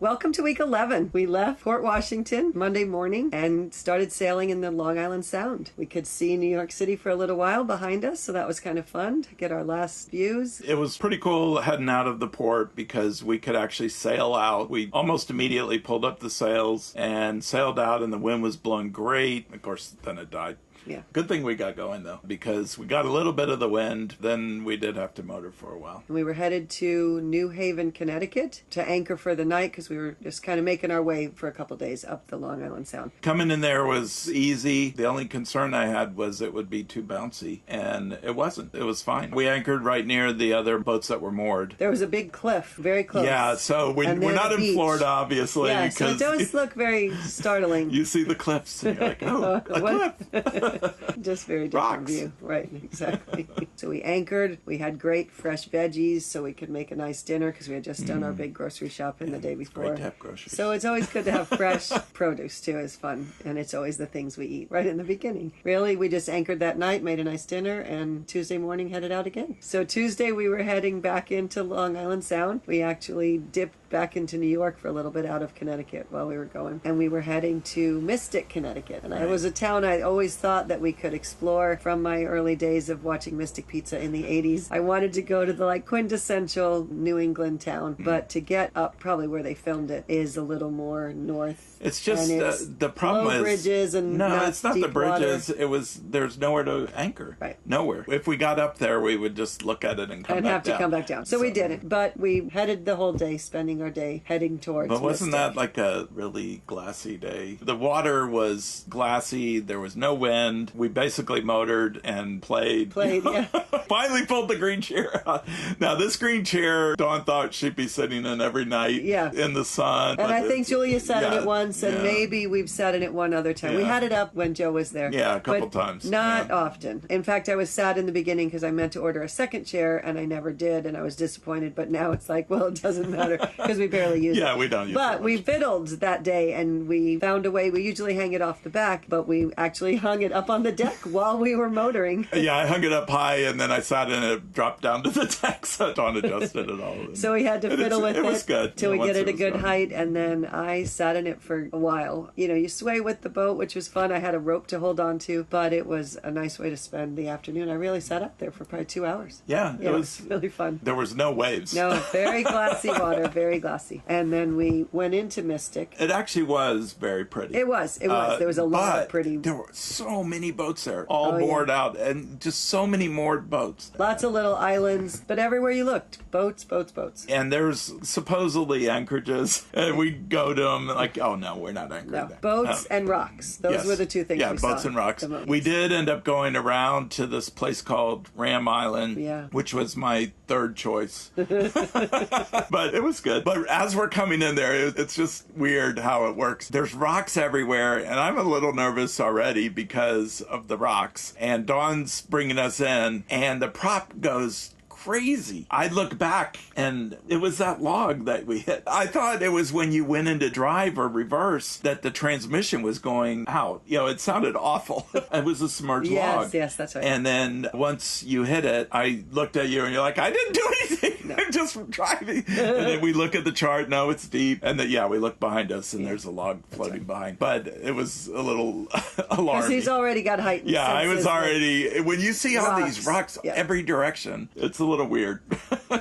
Welcome to week 11. We left Port Washington Monday morning and started sailing in the Long Island Sound. We could see New York City for a little while behind us, so that was kind of fun to get our last views. It was pretty cool heading out of the port because we could actually sail out. We almost immediately pulled up the sails and sailed out, and the wind was blowing great. Of course, then it died. Yeah. Good thing we got going, though, because we got a little bit of the wind. Then we did have to motor for a while. We were headed to New Haven, Connecticut to anchor for the night because we were just kind of making our way for a couple days up the Long Island Sound. Coming in there was easy. The only concern I had was it would be too bouncy, and it wasn't. It was fine. We anchored right near the other boats that were moored. There was a big cliff, very close. Yeah, so we're not in Florida, obviously. Yeah, so it does look very startling. You see the cliffs, and you're like, oh, a cliff. Just very different view. Right, exactly. So we anchored. We had great fresh veggies so we could make a nice dinner because we had just done our big grocery shopping the day before. Great to have groceries. So it's always good to have fresh produce too. It's fun. And it's always the things we eat right in the beginning. Really, we just anchored that night, made a nice dinner, and Tuesday morning headed out again. So Tuesday we were heading back into Long Island Sound. We actually dipped back into New York for a little bit out of Connecticut while we were going. And we were heading to Mystic, Connecticut. And it was a town I always thought that we could explore from my early days of watching Mystic Pizza in the 80s. I wanted to go to the quintessential New England town, but to get up probably where they filmed it is a little more north. It's just the problem low is bridges and no, it's not the bridges. Water. There's nowhere to anchor. Right. Nowhere. If we got up there, we would just look at it and come back down. And have to come back down. So we didn't. But we headed the whole day, spending our day heading towards But wasn't Mystic. that like a really glassy day? The water was glassy. There was no wind. We basically motored and played. Yeah. Finally pulled the green chair out. Now, this green chair, Dawn thought she'd be sitting in every night in the sun. And I think Julia sat in it once, and yeah. maybe we've sat in it one other time. We had it up when Joe was there. Yeah, a couple times. Not often. In fact, I was sad in the beginning because I meant to order a second chair, and I never did, and I was disappointed. But now it's like, well, it doesn't matter because we barely use it. Yeah, we don't use it. But we fiddled that day, and we found a way. We usually hang it off the back, but we actually hung it up on the deck while we were motoring. Yeah, I hung it up high, and then I sat in it, dropped down to the deck, so Dawn adjusted it all. So we had to fiddle with it. It was good. Till we get it a good height, and then I sat in it for a while. You sway with the boat, which was fun. I had a rope to hold on to, but it was a nice way to spend the afternoon. I really sat up there for probably 2 hours. Yeah, it was really fun. There was no waves. No, very glassy water, very glassy. And then we went into Mystic. It actually was very pretty. It was. There was a lot of pretty. There were so many boats there, all moored out, and just so many moored boats. Lots of little islands, but everywhere you looked, boats. And there's supposedly anchorages, and we go to them like, oh no, we're not anchored there. Boats and rocks. Those were the two things we saw. Yeah, boats and rocks. We did end up going around to this place called Ram Island, which was my third choice. But it was good. But as we're coming in there, it's just weird how it works. There's rocks everywhere, and I'm a little nervous already because of the rocks. And Dawn's bringing us in, and the prop goes crazy. I look back and it was that log that we hit. I thought it was when you went into drive or reverse that the transmission was going out. It sounded awful. It was a submerged log. Yes, that's right. And then once you hit it, I looked at you and you're like, I didn't do anything. I'm just driving. And then we look at the chart. No, it's deep. And then, we look behind us and there's a log floating behind. But it was a little alarming. Because he's already got heightened Yeah, I was senses already, when you see all these rocks every direction, it's a little weird.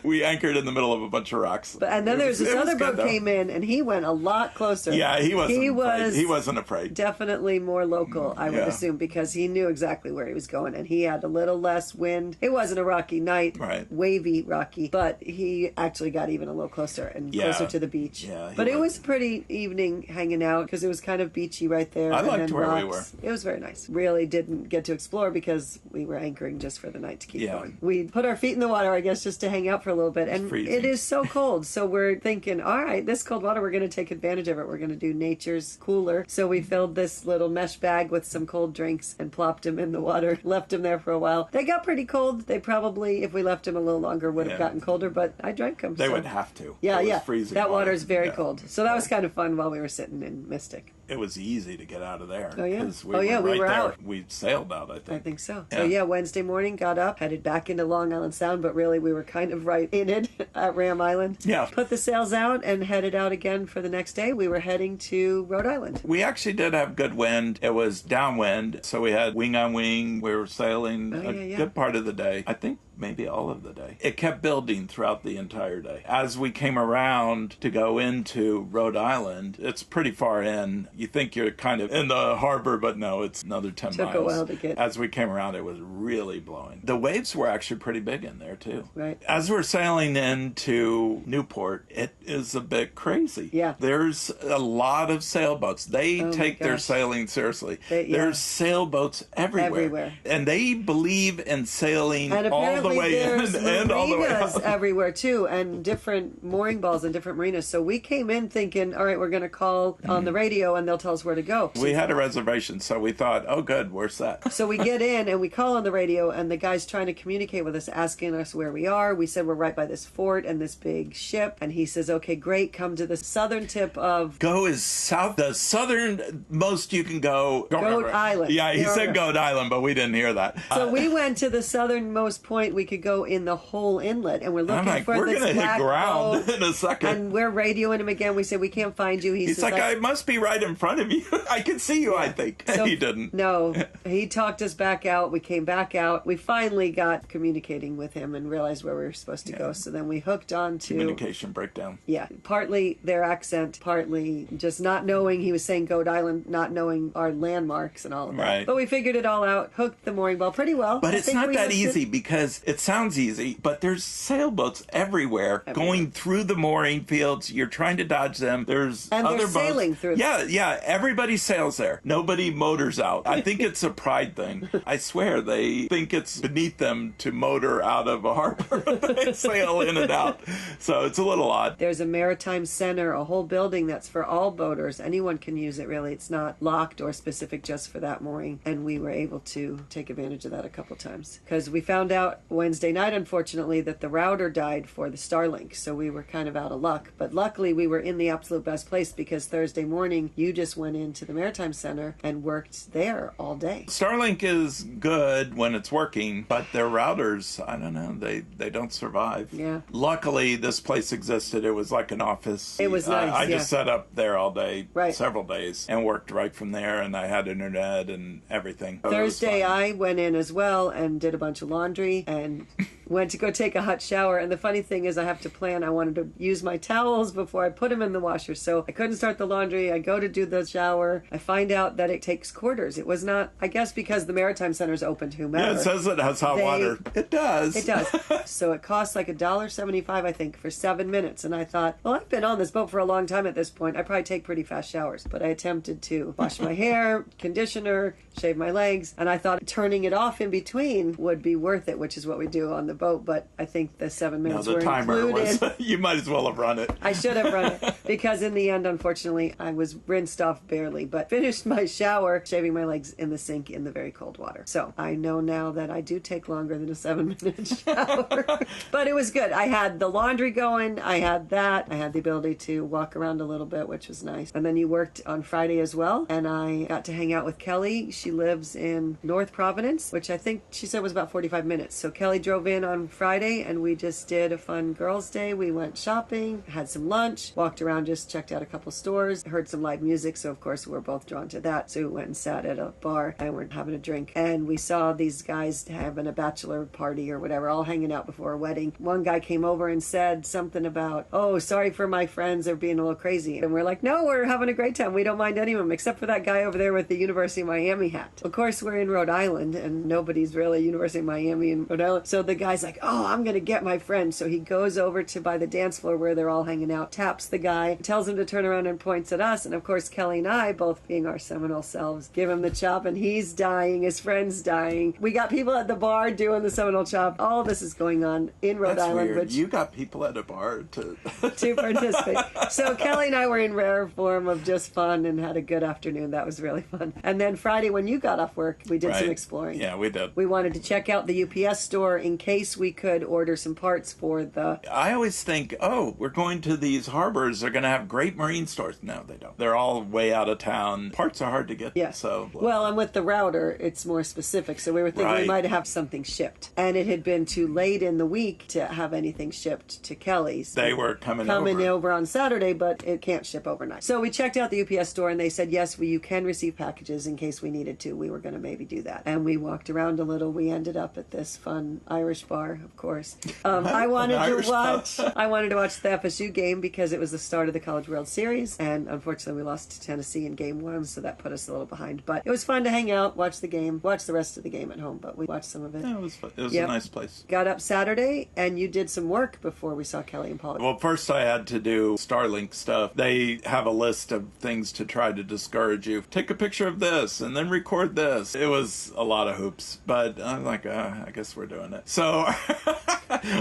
We anchored in the middle of a bunch of rocks. And then there's this other boat came in, and he went a lot closer. Yeah, he wasn't afraid. Definitely more local, I would assume, because he knew exactly where he was going, and he had a little less wind. It wasn't a rocky night, wavy rocky, but he actually got even a little closer and closer to the beach. Yeah, but it was a pretty evening hanging out because it was kind of beachy right there. I liked where we were. It was very nice. Really didn't get to explore because we were anchoring just for the night to keep going. We put our feet in the water, I guess, just to hang out for a little bit. And it is so cold. So we're thinking, all right, this cold water, we're going to take advantage of it. We're going to do nature's cooler. So we filled this little mesh bag with some cold drinks and plopped them in the water, left them there for a while. They got pretty cold. They probably, if we left them a little longer, would have gotten colder, but I drank them. They would have to. Yeah, it was freezing that water. water is very cold. So that was kind of fun while we were sitting in Mystic. it was easy to get out of there. Oh, yeah. 'Cause We were there. out. We sailed out, I think. I think so. Yeah. So yeah, Wednesday morning, got up, headed back into Long Island Sound, but really we were kind of right in it at Ram Island. Yeah. Put the sails out and headed out again for the next day. We were heading to Rhode Island. We actually did have good wind. It was downwind, so we had wing on wing. We were sailing good part of the day. I think maybe all of the day. It kept building throughout the entire day. As we came around to go into Rhode Island, it's pretty far in. You think you're kind of in the harbor, but no, it's another 10 miles. Took a while to get. As we came around, it was really blowing. The waves were actually pretty big in there, too. Right. As we're sailing into Newport, it is a bit crazy. Yeah. There's a lot of sailboats. They take their sailing seriously. There's sailboats everywhere. And they believe in sailing all the way in and all the way out. Everywhere too, and different mooring balls in different marinas. So we came in thinking, all right, we're going to call on the radio and they'll tell us where to go. We had a reservation, so we thought, oh good, we're set. So we get in and we call on the radio, and the guy's trying to communicate with us, asking us where we are. We said we're right by this fort and this big ship, and he says, okay, great, come to the southern tip of... Go is south, the southernmost you can go. Goat Island. Yeah, he said Goat Island, but we didn't hear that. So we went to the southernmost point we could go in the whole inlet, and we're looking for we're this gonna black hit ground boat, in a second. and we're radioing him again. We said we can't find you. He's like, I must be right in front of you. I can see you, I think. So, he didn't. No, he talked us back out. We came back out. We finally got communicating with him and realized where we were supposed to go. So then we hooked on to... Communication breakdown. Yeah, partly their accent, partly just not knowing he was saying Goat Island, not knowing our landmarks and all of that. Right. But we figured it all out, hooked the mooring ball pretty well. But it's not that easy because it sounds easy, but there's sailboats everywhere going through the mooring fields. You're trying to dodge them. There's and other they're boats. Sailing through them. Yeah. Everybody sails there. Nobody motors out. I think it's a pride thing. I swear they think it's beneath them to motor out of a harbor. They sail in and out. So it's a little odd. There's a maritime center, a whole building that's for all boaters. Anyone can use it, really. It's not locked or specific just for that mooring. And we were able to take advantage of that a couple times. Because we found out Wednesday night, unfortunately, that the router died for the Starlink. So we were kind of out of luck. But luckily, we were in the absolute best place because Thursday morning, you just went into the Maritime Center and worked there all day. Starlink is good when it's working, but their routers, I don't know, they don't survive. Yeah. Luckily, this place existed. It was like an office. It was nice, I just sat up there all day, right. several days, and worked right from there, and I had internet and everything. Thursday, I went in as well and did a bunch of laundry and went to go take a hot shower. And the funny thing is I have to plan. I wanted to use my towels before I put them in the washer. So I couldn't start the laundry. I go to do the shower. I find out that it takes quarters. It was not, I guess because the Maritime Center is open to whomever. Yeah, it says it has hot water. It does. It does. So it costs like $1.75, I think, for 7 minutes. And I thought, well, I've been on this boat for a long time at this point. I probably take pretty fast showers. But I attempted to wash my hair, conditioner, shave my legs. And I thought turning it off in between would be worth it, which is what we do on the boat. But I think the 7 minutes were timer included. Was, you might as well have run it. I should have run it because in the end, unfortunately, I was rinsed off barely, but finished my shower, shaving my legs in the sink in the very cold water. So I know now that I do take longer than a 7-minute shower, but it was good. I had the laundry going. I had that. I had the ability to walk around a little bit, which was nice. And then you worked on Friday as well. And I got to hang out with Kelly. She lives in North Providence, which I think she said was about 45 minutes. So Kelly drove in on Friday and we just did a fun girls' day. We went shopping, had some lunch, walked around, just checked out a couple stores, heard some live music. So of course we were both drawn to that. So we went and sat at a bar and we're having a drink. And we saw these guys having a bachelor party or whatever, all hanging out before a wedding. One guy came over and said something about, oh, sorry for my friends, they're being a little crazy. And we're like, no, we're having a great time. We don't mind any of them except for that guy over there with the University of Miami hat. Of course, we're in Rhode Island and nobody's really University of Miami in Rhode Island. So the guy's like, oh, I'm going to get my friend. So he goes over to by the dance floor where they're all hanging out, taps the guy, tells him to turn around and points at us. And of course, Kelly and I, both being our Seminole selves, give him the chop and he's dying. His friend's dying. We got people at the bar doing the Seminole chop. All this is going on in Rhode Island. Weird. You got people at a bar to participate. So Kelly and I were in rare form of just fun and had a good afternoon. That was really fun. And then Friday when you got off work, we did some exploring. Yeah, we did. We wanted to check out the UPS store in case case we could order some parts for the... I always think, oh, we're going to these harbors. They're going to have great marine stores. No, they don't. They're all way out of town. Parts are hard to get. Yeah. So, well, and with the router, it's more specific. So we were thinking we might have something shipped. And it had been too late in the week to have anything shipped to Kelly's. They were coming over on Saturday, but it can't ship overnight. So we checked out the UPS store and they said, yes, you can receive packages in case we needed to. We were going to maybe do that. And we walked around a little. We ended up at this fun Irish bar, of course. I wanted to watch the FSU game because it was the start of the College World Series. And unfortunately, we lost to Tennessee in game 1, so that put us a little behind. But it was fun to hang out, watch the game, watch the rest of the game at home. But we watched some of it. Yeah, it was fun. It was a nice place. Got up Saturday, and you did some work before we saw Kelly and Paul. Well, first I had to do Starlink stuff. They have a list of things to try to discourage you. Take a picture of this, and then record this. It was a lot of hoops, but I'm like, I guess we're doing it. So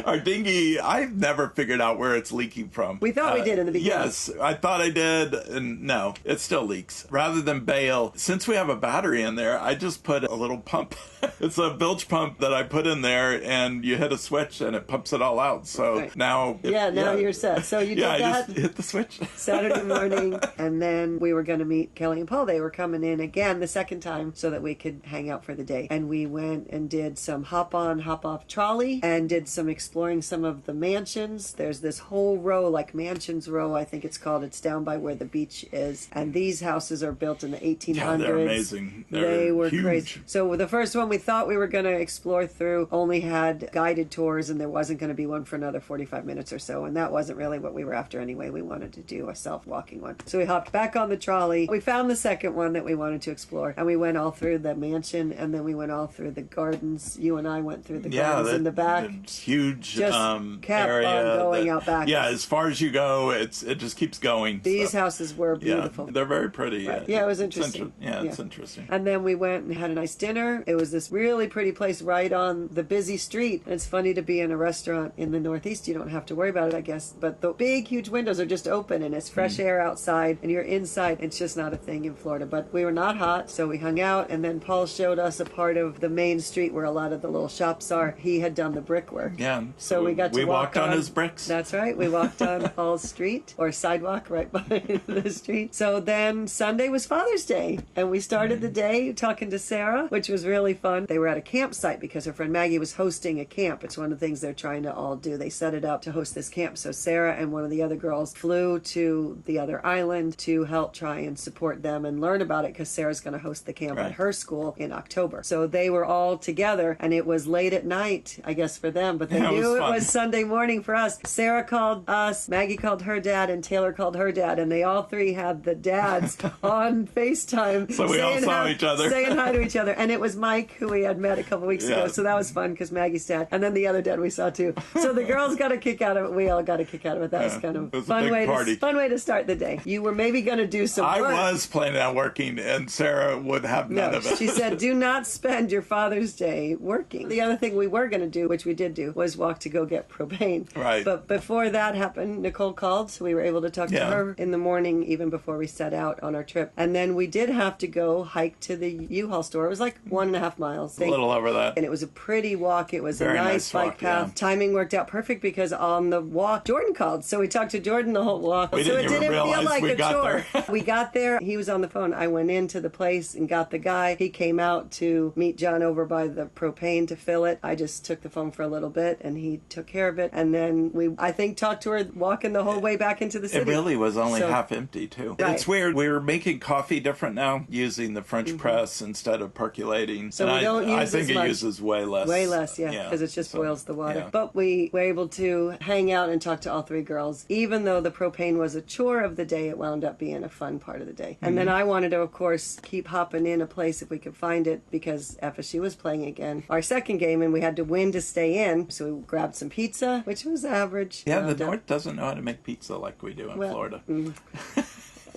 our dinghy, I've never figured out where it's leaking from. We thought we did in the beginning. Yes, I thought I did, and no, it still leaks. Rather than bail, since we have a battery in there, I just put a little pump. It's a bilge pump that I put in there, and you hit a switch, and it pumps it all out. So now... now you're set. So you did that. I just hit the switch. Saturday morning, and then we were going to meet Kelly and Paul. They were coming in again the second time so that we could hang out for the day. And we went and did some hop-on, hop-off trolley and did some exploring some of the mansions. There's this whole row, like Mansions Row, I think it's called. It's down by where the beach is. And these houses are built in the 1800s. Yeah, they're amazing. They were huge. Crazy. So the first one we thought we were going to explore through only had guided tours, and there wasn't going to be one for another 45 minutes or so. And that wasn't really what we were after anyway. We wanted to do a self-walking one. So we hopped back on the trolley. We found the second one that we wanted to explore, and we went all through the mansion, and then we went all through the gardens. You and I went through the gardens in the back. Huge just kept area on going out back. Yeah, as far as you go, it just keeps going. These houses were beautiful. Yeah, they're very pretty. Right. Yeah, it was interesting. It's interesting. And then we went and had a nice dinner. It was this really pretty place right on the busy street. And it's funny to be in a restaurant in the Northeast. You don't have to worry about it, I guess. But the big, huge windows are just open, and it's fresh air outside, and you're inside. It's just not a thing in Florida. But we were not hot, so we hung out. And then Paul showed us a part of the main street where a lot of the little shops are. He had done the brickwork. Yeah. So we got to walk on his bricks. That's right. We walked on Paul's street, or sidewalk right by the street. So then Sunday was Father's Day, and we started the day talking to Sarah, which was really fun. They were at a campsite because her friend Maggie was hosting a camp. It's one of the things they're trying to all do. They set it up to host this camp. So Sarah and one of the other girls flew to the other island to help try and support them and learn about it, because Sarah's going to host the camp at her school in October. So they were all together, and it was late at night, I guess, for them, but they knew it was Sunday morning for us. Sarah called us, Maggie called her dad, and Taylor called her dad, and they all three had the dads on FaceTime. So we all saw each other. Saying hi to each other. And it was Mike, who we had met a couple weeks ago, so that was fun, because Maggie's dad, and then the other dad we saw too. So the girls got a kick out of it. We all got a kick out of it. That was kind of a fun way to start the day. You were maybe going to do some work. I was planning on working, and Sarah would have none of it. She said, do not spend your Father's Day working. The other thing we were going to do, which we did do, was walk to go get propane. Right. But before that happened, Nicole called, so we were able to talk to her in the morning, even before we set out on our trip. And then we did have to go hike to the U-Haul store. It was like 1.5 miles. A little over that. And it was a pretty walk. It was Very a nice bike path. Timing worked out perfect, because on the walk, Jordan called. So we talked to Jordan the whole walk. We didn't even realize feel like we a got chore. there. We got there. He was on the phone. I went into the place and got the guy. He came out to meet John over by the propane to fill it. I just took the phone for a little bit, and he took care of it. And then we, I think, talked to her walking the whole way back into the city. It really was only half empty, too. Right. It's weird. We're making coffee different now, using the French press instead of percolating. So we don't use I think as it much. Uses way less. Way less, because it just boils the water. Yeah. But we were able to hang out and talk to all three girls. Even though the propane was a chore of the day, it wound up being a fun part of the day. And then I wanted to, of course, keep hopping in a place if we could find it, because FSU was playing again our second game, and we had to win to stay in. So we grabbed some pizza, which was average. Yeah, the North doesn't know how to make pizza like we do in Florida.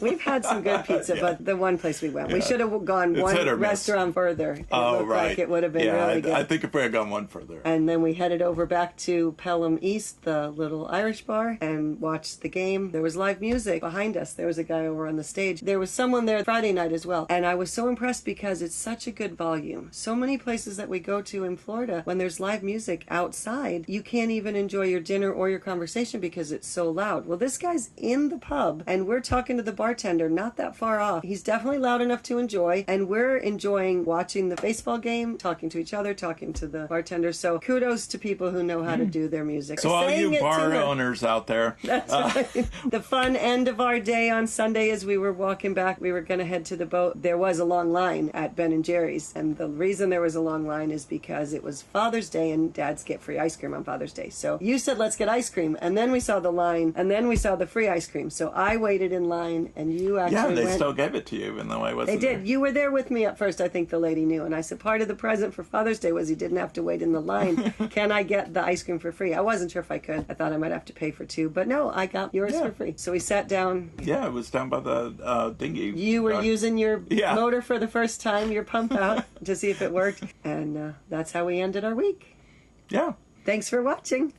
We've had some good pizza, but the one place we went, we should have gone It's hit or one miss. restaurant further. It Oh, looked right. like it would have been yeah, really good. I think if we had gone one further. And then we headed over back to Pelham East, the little Irish bar, and watched the game. There was live music behind us. There was a guy over on the stage. There was someone there Friday night as well. And I was so impressed because it's such a good volume. So many places that we go to in Florida, when there's live music outside, you can't even enjoy your dinner or your conversation because it's so loud. Well, this guy's in the pub, and we're talking to the bartender not that far off. He's definitely loud enough to enjoy, and we're enjoying watching the baseball game, talking to each other, talking to the bartender. So kudos to people who know how to do their music. So all Saying you it bar to her. owners out there. That's right. The fun end of our day on Sunday as we were walking back, we were going to head to the boat. There was a long line at Ben and Jerry's, and the reason there was a long line is because it was Father's Day and dads get free ice cream on Father's Day. So you said, let's get ice cream, and then we saw the line, and then we saw the free ice cream. So I waited in line, and you actually Yeah, they went. still gave it to you, even though I wasn't They did. there. You were there with me at first, I think the lady knew. And I said, part of the present for Father's Day was you didn't have to wait in the line. Can I get the ice cream for free? I wasn't sure if I could. I thought I might have to pay for two. But no, I got yours for free. So we sat down. Yeah, it was down by the dinghy. You were using your Yeah. motor for the first time, your pump out, to see if it worked. And that's how we ended our week. Yeah. Thanks for watching.